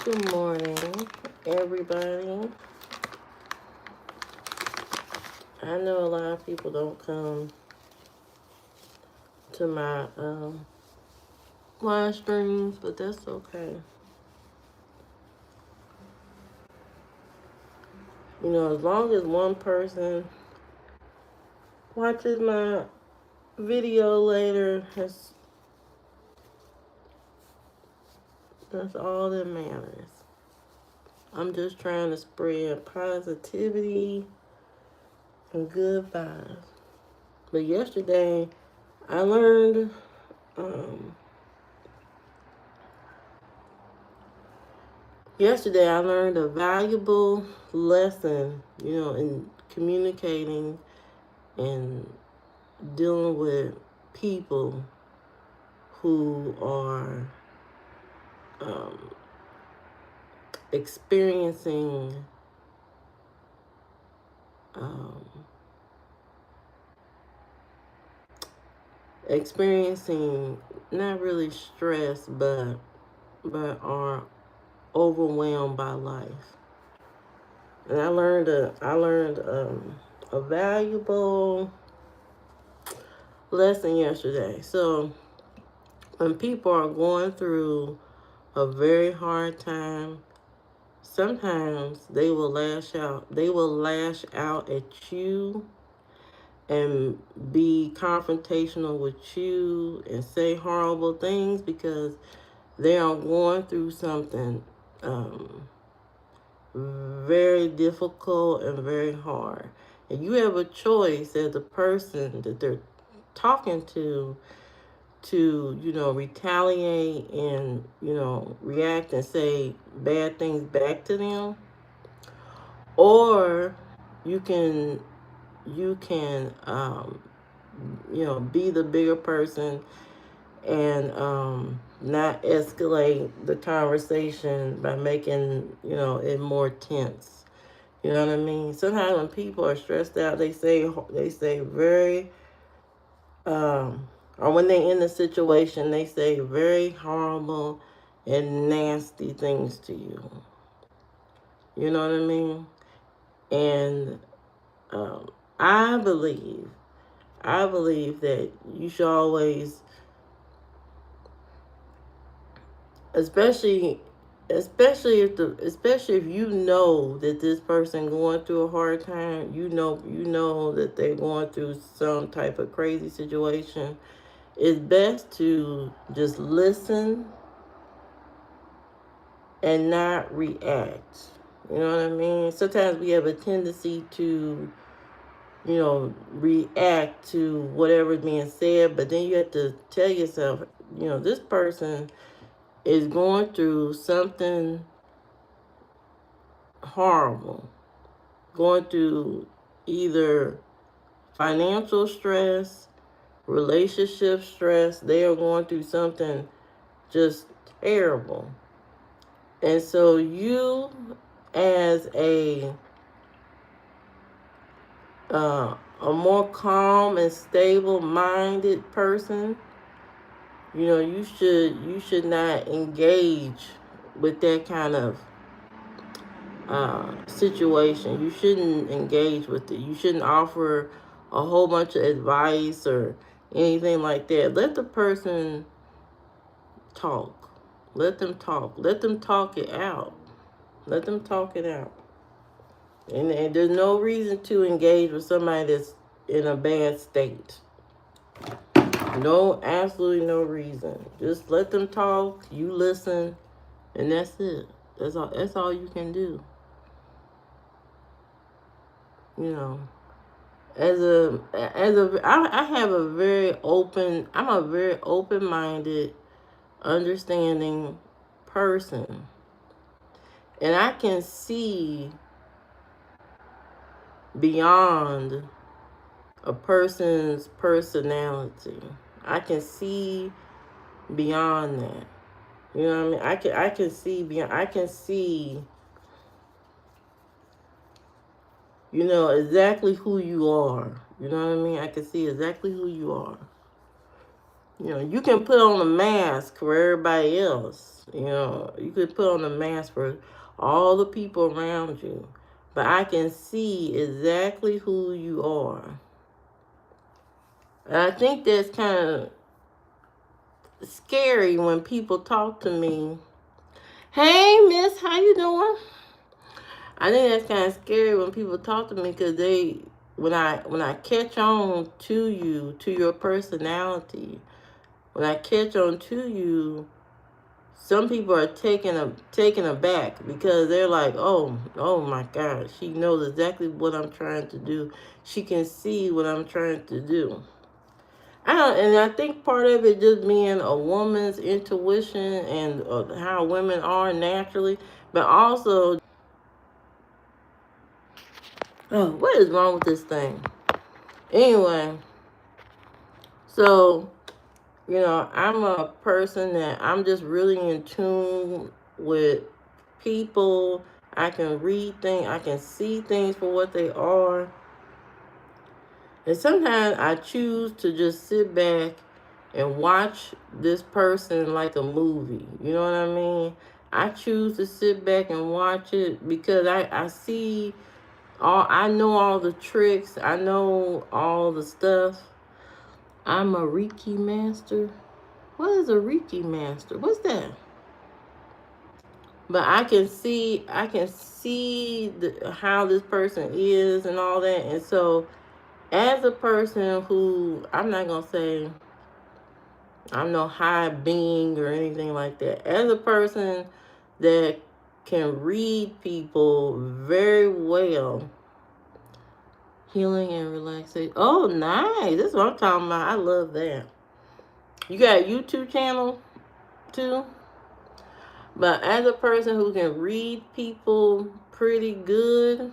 Good morning, everybody. I know a lot of people don't come to my live streams, but that's okay. You know, as long as one person watches my video later, that's all that matters. I'm just trying to spread positivity and good vibes. But yesterday, I learned a valuable lesson, in communicating and dealing with people who are um, experiencing um, not really stress, but are overwhelmed by life. And I learned a valuable lesson yesterday. So when people are going through a very hard time, sometimes they will lash out. They will lash out at you and be confrontational with you and say horrible things because they are going through something very difficult and very hard. And you have a choice as the person that they're talking to, retaliate and, react and say bad things back to them. Or you can, be the bigger person and not escalate the conversation by making, it more tense. You know what I mean? Sometimes when people are stressed out, they say very, or when they're in the situation, they say very horrible and nasty things to you. You know what I mean? And um, I believe, that you should always, especially if you know that this person going through a hard time, you know that they're going through some type of crazy situation. It's best to just listen and not react. You know what I mean? Sometimes we have a tendency to, react to whatever's being said, but then you have to tell yourself, this person is going through something horrible, going through either financial stress, relationship stress. They are going through something just terrible. And so you, as a more calm and stable minded person, you should not engage with that kind of situation. You shouldn't engage with it. You shouldn't offer a whole bunch of advice or anything like that. Let the person talk. Let them talk. Let them talk it out. Let them talk it out. And there's no reason to engage with somebody that's in a bad state. No, absolutely no reason. Just let them talk. You listen, and that's it. That's all. That's all you can do. You know, I have a very open. I'm a very open-minded, understanding person, and I can see beyond a person's personality. I can see beyond that. You know what I mean? I can see beyond. I can see, exactly who you are. You know what I mean? I can see exactly who you are. You know, you can put on a mask for everybody else. You know, you could put on a mask for all the people around you. But I can see exactly who you are. And I think that's kind of scary when people talk to me. Hey, miss, how you doing? I think that's kind of scary when people talk to me because when I catch on to you, to your personality, when I catch on to you, some people are taken aback because they're like, oh my God, she knows exactly what I'm trying to do. She can see what I'm trying to do. And I think part of it just being a woman's intuition and how women are naturally, but also, oh, what is wrong with this thing? Anyway, so, you know, I'm a person that I'm just really in tune with people. I can read things, I can see things for what they are. And sometimes I choose to just sit back and watch this person like a movie. You know what I mean? I choose to sit back and watch it because I see I know all the tricks. I know all the stuff. I'm a Reiki master. What is a Reiki master? What's that? But I can see how this person is and all that. And so, as a person who, I'm not going to say I'm no high being or anything like that. As a person that can read people very well, healing and relaxation. Oh, nice. That's what I'm talking about. I love that. You got a YouTube channel too? But as a person who can read people pretty good,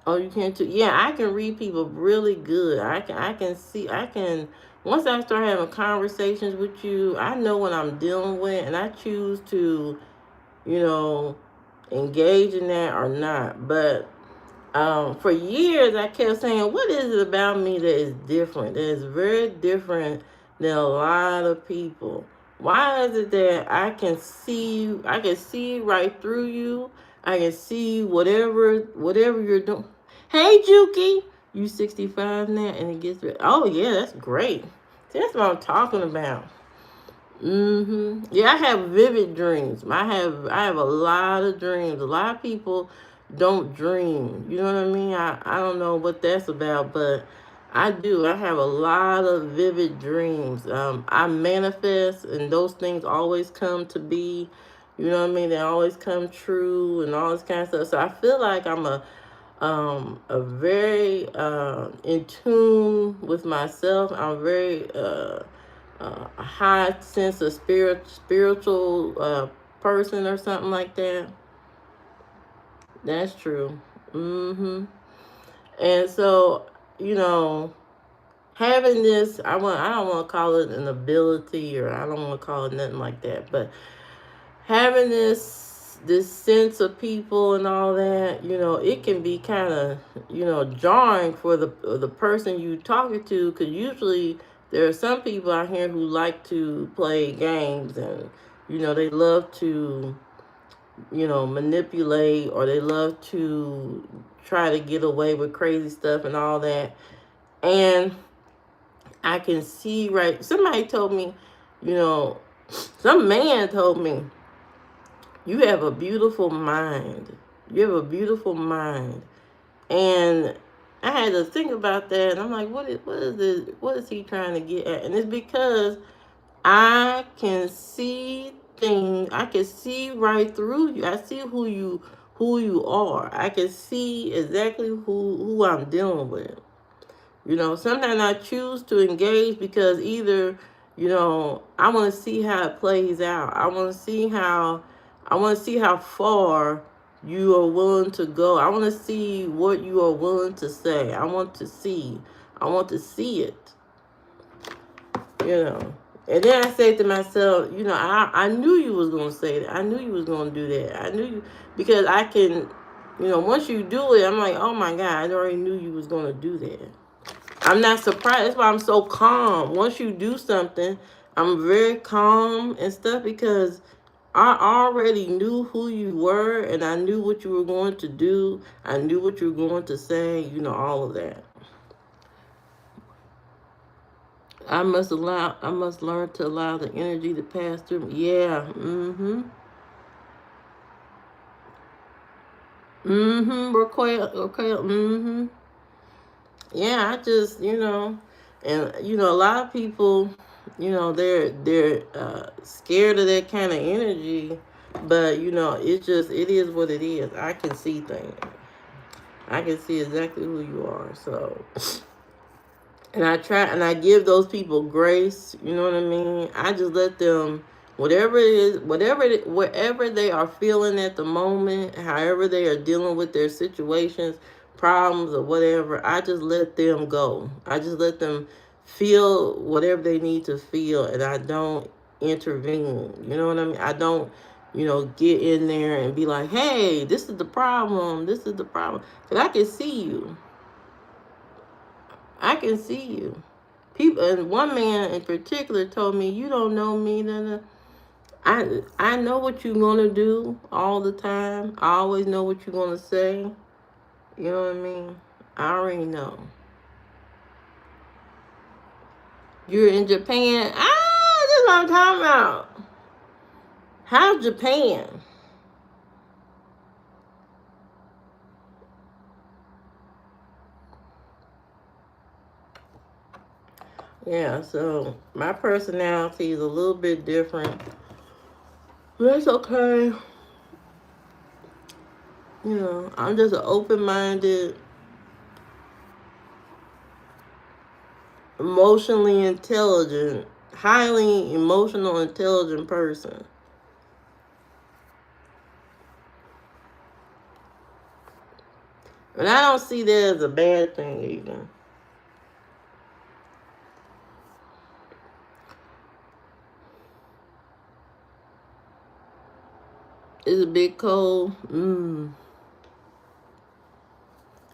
oh, you can too. Yeah, I can read people really good. I can see. I can. Once I start having conversations with you, I know what I'm dealing with, and I choose to, you know, engage in that or not. But for years, I kept saying, "What is it about me that is different? That is very different than a lot of people? Why is it that I can see you? I can see right through you. I can see whatever you're doing." Hey, Juki, you 65 now, and it gets rid. Oh yeah, that's great. That's what I'm talking about. Yeah, I have vivid dreams. I have a lot of dreams. A lot of people don't dream. You know what I mean? I don't know what that's about, but I do. I have a lot of vivid dreams. I manifest, and those things always come to be. You know what I mean? They always come true, and all this kind of stuff. So I feel like I'm a very in tune with myself. I'm very a high sense of spiritual person or something like that. That's true. And so, you know, having this, I don't want to call it an ability, or I don't want to call it nothing like that, but having this sense of people and all that, you know, it can be kind of, you know, jarring for the person you talking to, because usually there are some people out here who like to play games, and you know, they love to, you know, manipulate, or they love to try to get away with crazy stuff and all that. And I can see, right, somebody told me, you know, some man told me, you have a beautiful mind. You have a beautiful mind. And I had to think about that, and I'm like, what is he trying to get at? And it's because I can see things. I can see right through you. I see who you are. I can see exactly who I'm dealing with. You know, sometimes I choose to engage because either, you know, I want to see how it plays out. I want to see how far you are willing to go. I want to see what you are willing to say. I want to see. I want to see it. You know. And then I say to myself, you know, I knew you was going to say that. I knew you was going to do that. I knew you, because I can, you know, once you do it, I'm like, oh my God, I already knew you was going to do that. I'm not surprised. That's why I'm so calm. Once you do something, I'm very calm and stuff because I already knew who you were and I knew what you were going to do. I knew what you were going to say, all of that. I must learn to allow the energy to pass through me. Yeah. Mm-hmm. Mm-hmm. Okay. Mm-hmm. Yeah, I just, and a lot of people, they're scared of that kind of energy, but it is what it is. I can see things. I can see exactly who you are. So, and I try and I give those people grace. You know what I mean? I just let them, whatever it is, whatever they are feeling at the moment, however they are dealing with their situations, problems or whatever, I just let them go. I just let them feel whatever they need to feel, and I don't intervene. You know what I mean? I don't, get in there and be like, hey, this is the problem. This is the problem. Because I can see you. I can see you. People, and one man in particular told me, "You don't know me." I know what you're gonna do all the time. I always know what you're gonna say. You know what I mean? I already know. You're in Japan. That's what I'm talking about. How's Japan? Yeah, so my personality is a little bit different. That's okay. I'm just an open-minded, emotionally intelligent, highly emotional intelligent person. And I don't see that as a bad thing either. It's a bit cold.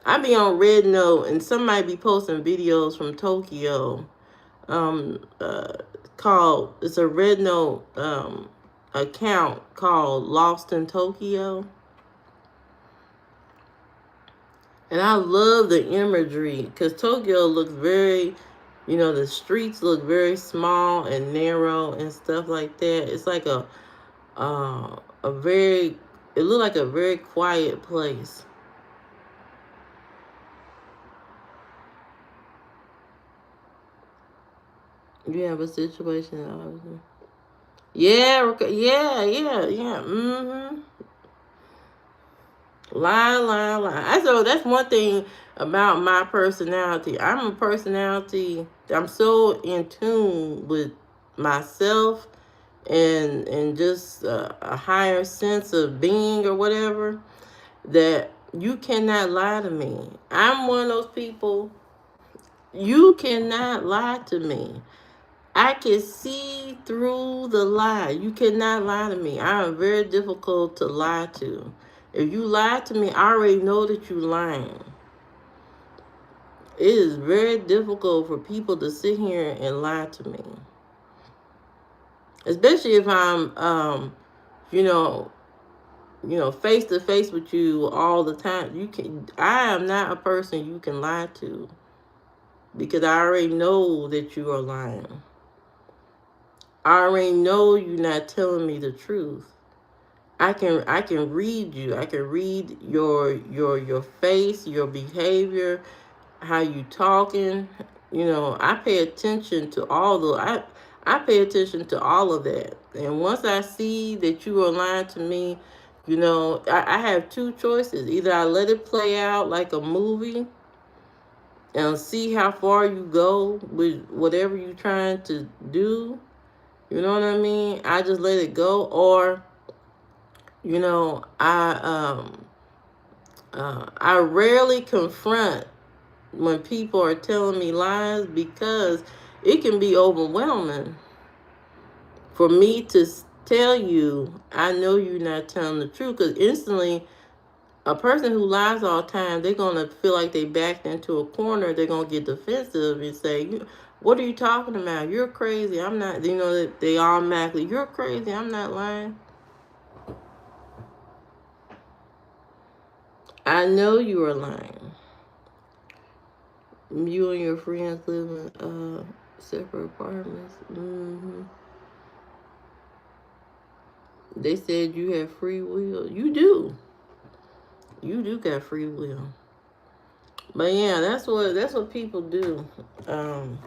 I be on Red Note and somebody be posting videos from Tokyo. Called it's a Red Note account called Lost in Tokyo. And I love the imagery because Tokyo looks very, the streets look very small and narrow and stuff like that. It's like it looked like a very quiet place. You have a situation, obviously. Yeah, yeah. Lie. So that's one thing about my personality. I'm a personality. I'm so in tune with myself and just a higher sense of being or whatever that you cannot lie to me. I'm one of those people. You cannot lie to me. I can see through the lie. You cannot lie to me. I am very difficult to lie to. If you lie to me, I already know that you're lying. It is very difficult for people to sit here and lie to me. Especially if I'm, face to face with you all the time. I am not a person you can lie to because I already know that you are lying. I already know you're not telling me the truth. I can read you. I can read your face, your behavior, how you talking. I pay attention to I pay attention to all of that. And once I see that you are lying to me, I have two choices. Either I let it play out like a movie and see how far you go with whatever you're trying to do. You know what I mean? I just let it go, or I rarely confront when people are telling me lies because it can be overwhelming for me to tell you I know you're not telling the truth, because instantly A person who lies all the time, they're going to feel like they backed into a corner. They're going to get defensive and say, what are you talking about? You're crazy. I'm not, they automatically, you're crazy. I'm not lying. I know you are lying. You and your friends live in separate apartments. They said you have free will. You do. You do got free will. But yeah, that's what people do. And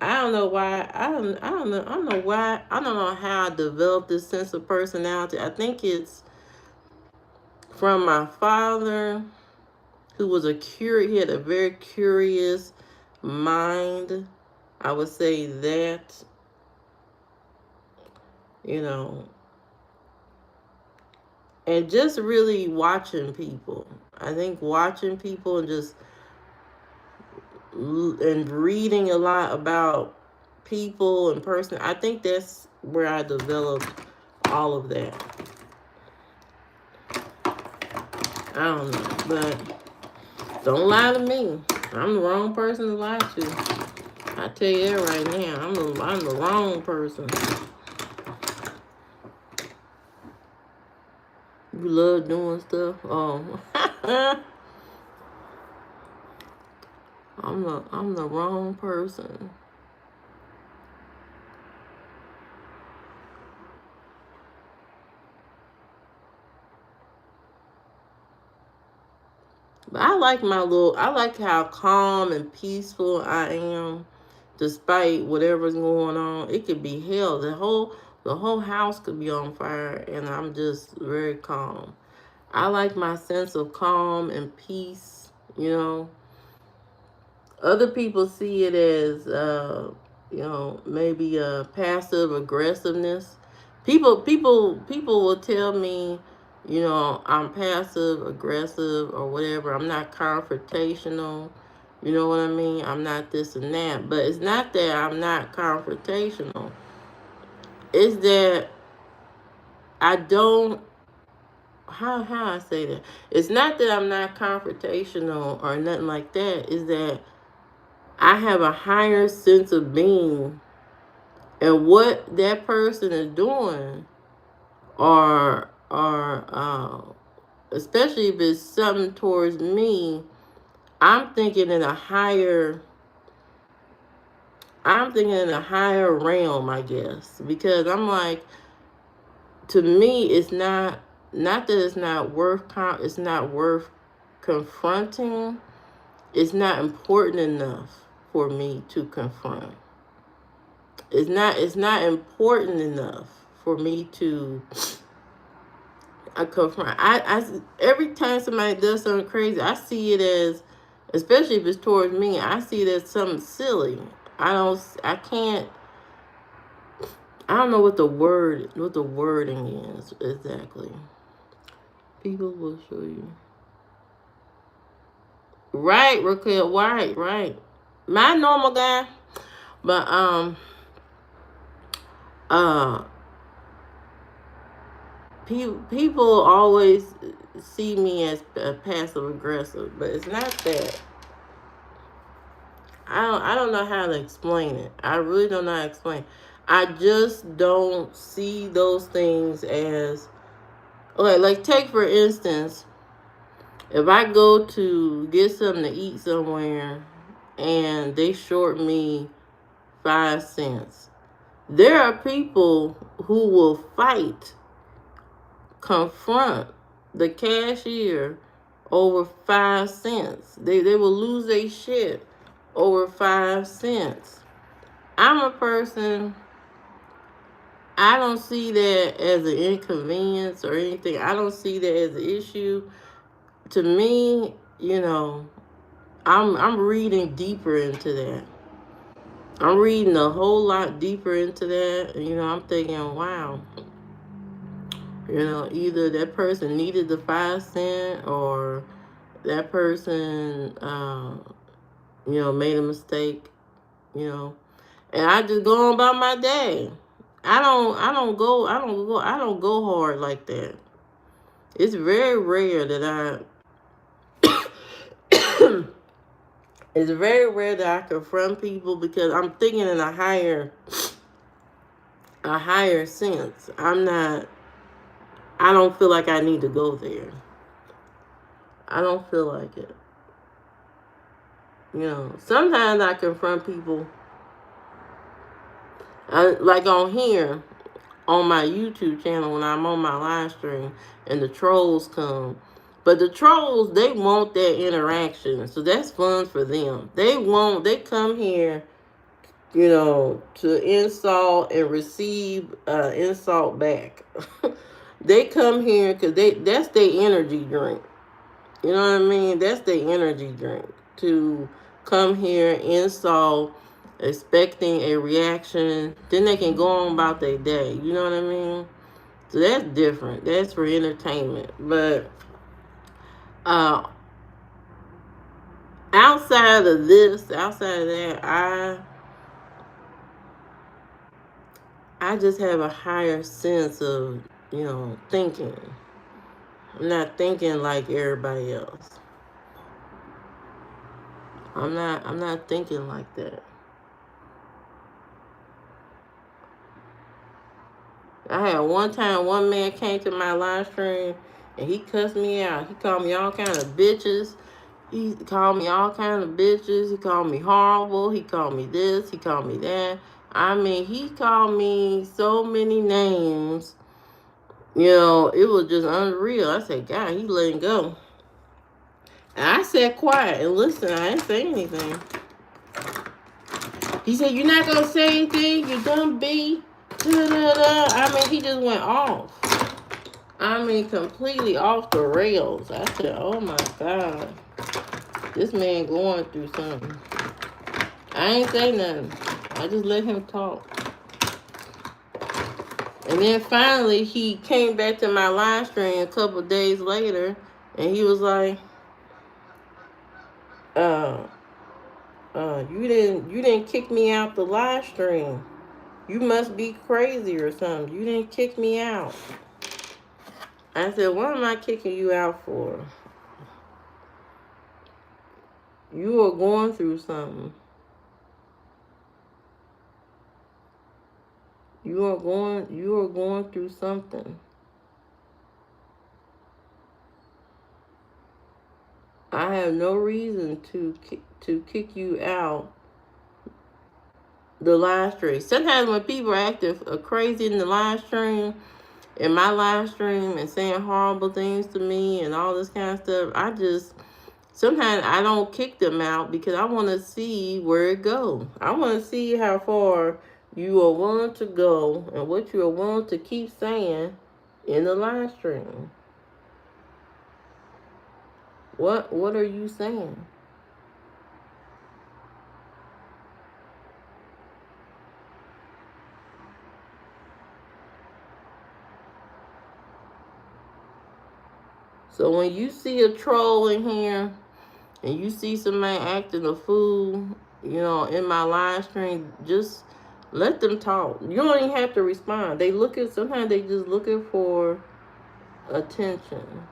I don't know why. I don't know why. I don't know how I developed this sense of personality. I think it's from my father, who was he had a very curious mind. I would say that, and just really watching people. I think watching people and reading a lot about people and person. I think that's where I developed all of that. I don't know, but don't lie to me. I'm the wrong person to lie to. I tell you that right now. I'm the wrong person. You love doing stuff. Oh, I'm the wrong person. But I like how calm and peaceful I am, despite whatever's going on. It could be hell. The whole house could be on fire, and I'm just very calm. I like my sense of calm and peace. Other people see it as, maybe passive aggressiveness. People will tell me, I'm passive aggressive or whatever. I'm not confrontational. You know what I mean? I'm not this and that. But it's not that I'm not confrontational. It's that I don't, how I say that? It's not that I'm not confrontational or nothing like that. It's that I have a higher sense of being, and what that person is doing, or especially if it's something towards me, I'm thinking in a higher realm, I guess, because I'm like, to me, it's not that it's not worth confronting. It's not important enough for me to confront. It's not important enough for me to confront. I every time somebody does something crazy, I see it as, especially if it's towards me, I see it as something silly. I don't know what the wording is exactly. People will show you. Right, Raquel, right. My normal guy. But people always see me as passive aggressive, but it's not that. I don't know how to explain it. I really don't know how to explain it. I just don't see those things as, okay, like take for instance, if I go to get something to eat somewhere and they short me 5 cents, there are people who will confront the cashier over 5 cents. They will lose their shit over 5 cents. I'm a person, I don't see that as an inconvenience or anything. I don't see that as an issue. To me, I'm reading deeper into that. I'm reading a whole lot deeper into that. I'm thinking, wow. Either that person needed the 5 cent, or that person, made a mistake, and I just go on about my day. I don't go hard like that. It's very rare that it's very rare that I confront people because I'm thinking in a higher sense. I don't feel like I need to go there. I don't feel like it. Sometimes I confront people, like on here, on my YouTube channel when I'm on my live stream and the trolls come. But the trolls, they want that interaction. So that's fun for them. They come here, to insult and receive insult back. They come here because that's their energy drink. You know what I mean? That's their energy drink. To come here, insult, expecting a reaction. Then they can go on about their day. You know what I mean? So that's different. That's for entertainment. But uh, outside of that, I just have a higher sense of, thinking. I'm not thinking like everybody else. I'm not thinking like that. I had one time one man came to my live stream and he cussed me out. He called me all kind of bitches. He called me all kind of bitches. He called me horrible. He called me this. He called me that. I mean, he called me so many names. It was just unreal. I said, God, he letting go. And I sat quiet and listened. I didn't say anything. He said, you're not going to say anything? You're going to be? Da-da-da. I mean, he just went off. I mean, completely off the rails. I said, oh my God. This man going through something. I ain't say nothing. I just let him talk. And then finally, he came back to my live stream a couple of days later, and he was like, you didn't kick me out the live stream. You must be crazy or something. You didn't kick me out. I said, what am I kicking you out for? You are going through something. You are going through something. I have no reason to kick you out the live stream. Sometimes when people are acting crazy in the live stream, in my live stream, and saying horrible things to me and all this kind of stuff, sometimes I don't kick them out because I want to see where it goes. I want to see how far you are willing to go and what you are willing to keep saying in the live stream. What are you saying? So when you see a troll in here and you see somebody acting a fool, in my live stream, just let them talk. You don't even have to respond. Sometimes they just looking for attention.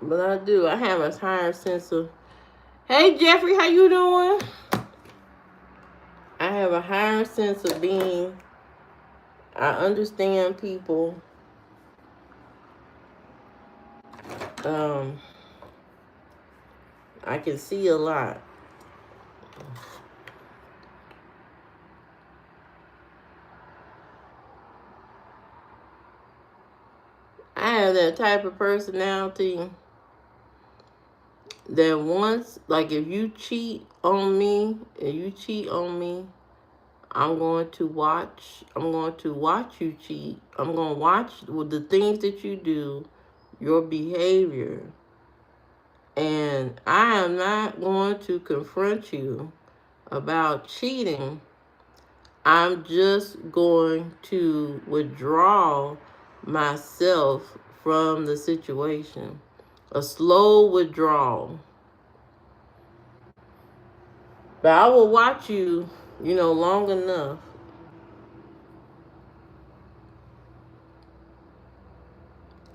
But I have a higher sense of, hey Jeffrey, how you doing? I have a higher sense of being, I understand people. I can see a lot. I have that type of personality that once, like if you cheat on me, I'm going to watch you cheat. I'm going to watch the things that you do, your behavior. And I am not going to confront you about cheating. I'm just going to withdraw myself from the situation. A slow withdrawal. But I will watch you, long enough.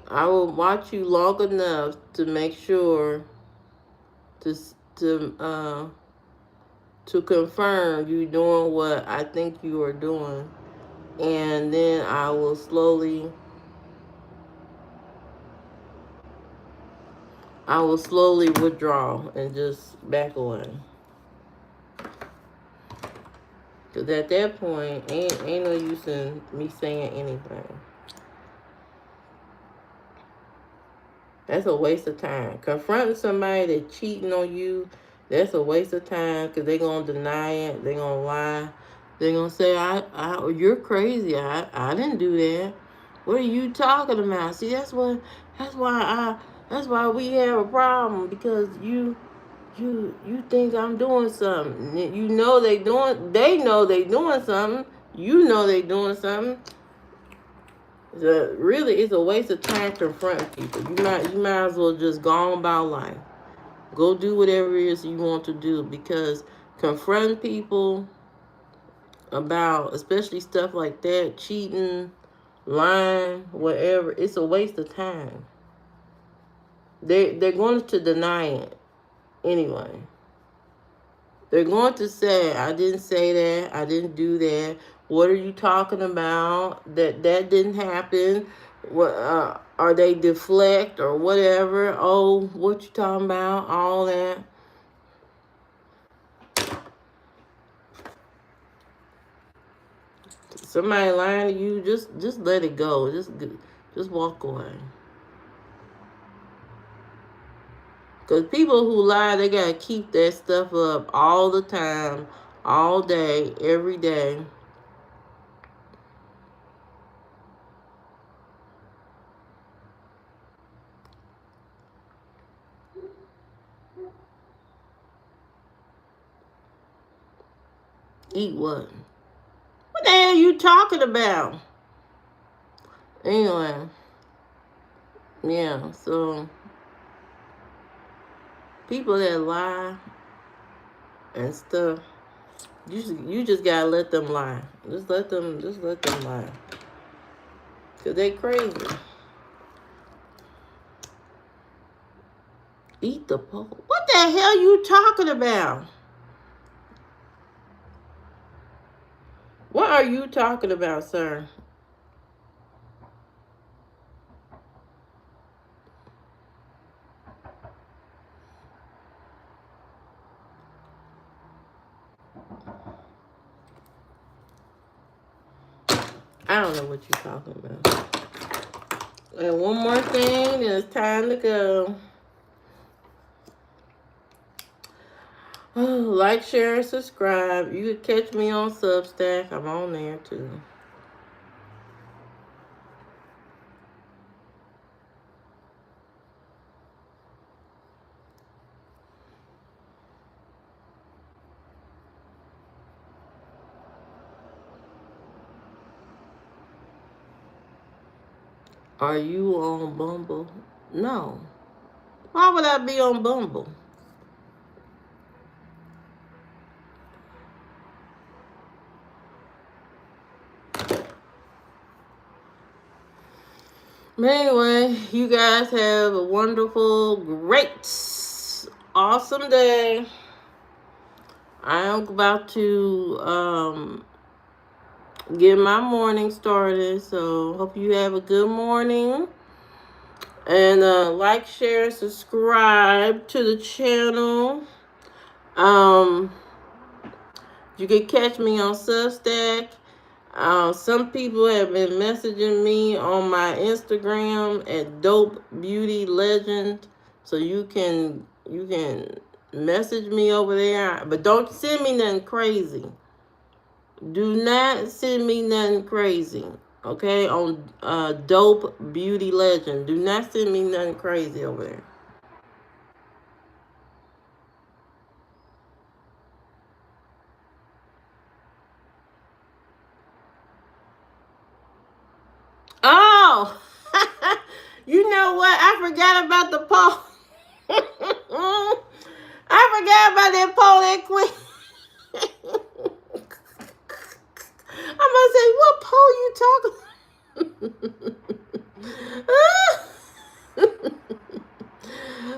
I will watch you long enough to make sure to to uh to confirm you doing what I think you are doing, and then I will slowly withdraw and just back away. Cause at that point, ain't no use in me saying anything. That's a waste of time. Confronting somebody that's cheating on you, that's a waste of time because they're going to deny it. They're going to lie. They're going to say, you're crazy. I didn't do that. What are you talking about? See, that's why that's why we have a problem because you think I'm doing something. You know they know they doing something. You know they doing something. Really, it's a waste of time confronting people. You might as well just go on about life. Go do whatever it is you want to do because confronting people about, especially stuff like that, cheating, lying, whatever, it's a waste of time. They're going to deny it anyway. They're going to say, I didn't say that, I didn't do that. What are you talking about? That didn't happen. What are they deflect or whatever? Oh, what you talking about? All that. Somebody lying to you, just let it go. Just walk away. Because people who lie, they got to keep that stuff up all the time, all day, every day. Eat what? What the hell are you talking about? Anyway, yeah, so people that lie and stuff, you just gotta let them lie. Just let them lie. Cause they crazy. Eat the pole. What the hell you talking about? What are you talking about, sir? I don't know what you're talking about. And one more thing, and it's time to go. Like, share, and subscribe. You can catch me on Substack. I'm on there too. Are you on Bumble? No. Why would I be on Bumble? But anyway, you guys have a wonderful, great, awesome day. I am about to get my morning started. So hope you have a good morning. And like, share, subscribe to the channel. You can catch me on Substack. Some people have been messaging me on my Instagram at Dope Beauty Legend, so you can message me over there, but don't send me nothing crazy. Do not send me nothing crazy, okay? On Dope Beauty Legend, do not send me nothing crazy over there. Oh, you know what? I forgot about the poll. I forgot about that poll that quick. hell you talking?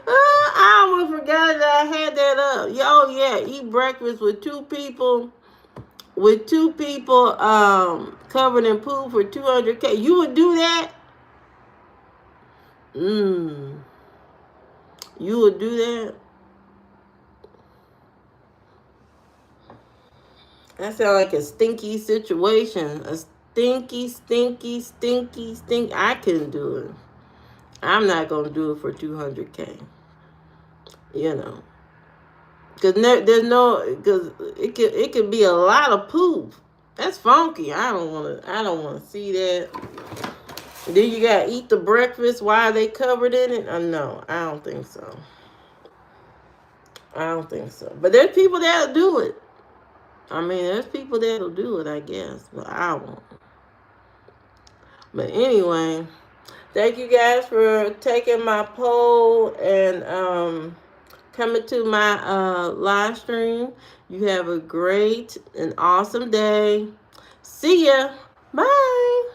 I almost forgot that I had that up. Yo, yeah, eat breakfast with two people. Covered in poop for 200K. You would do that? You would do that? That sounds like a stinky situation. A stinky. I couldn't do it. I'm not going to do it for 200K. You know. Because it could be a lot of poop. That's funky. I don't want to see that. Then you got to eat the breakfast while they covered in it? No, I don't think so. But there's people that'll do it. I mean, there's people that'll do it, I guess. But I won't. But anyway, thank you guys for taking my poll and coming to my live stream. You have a great and awesome day. See ya. Bye.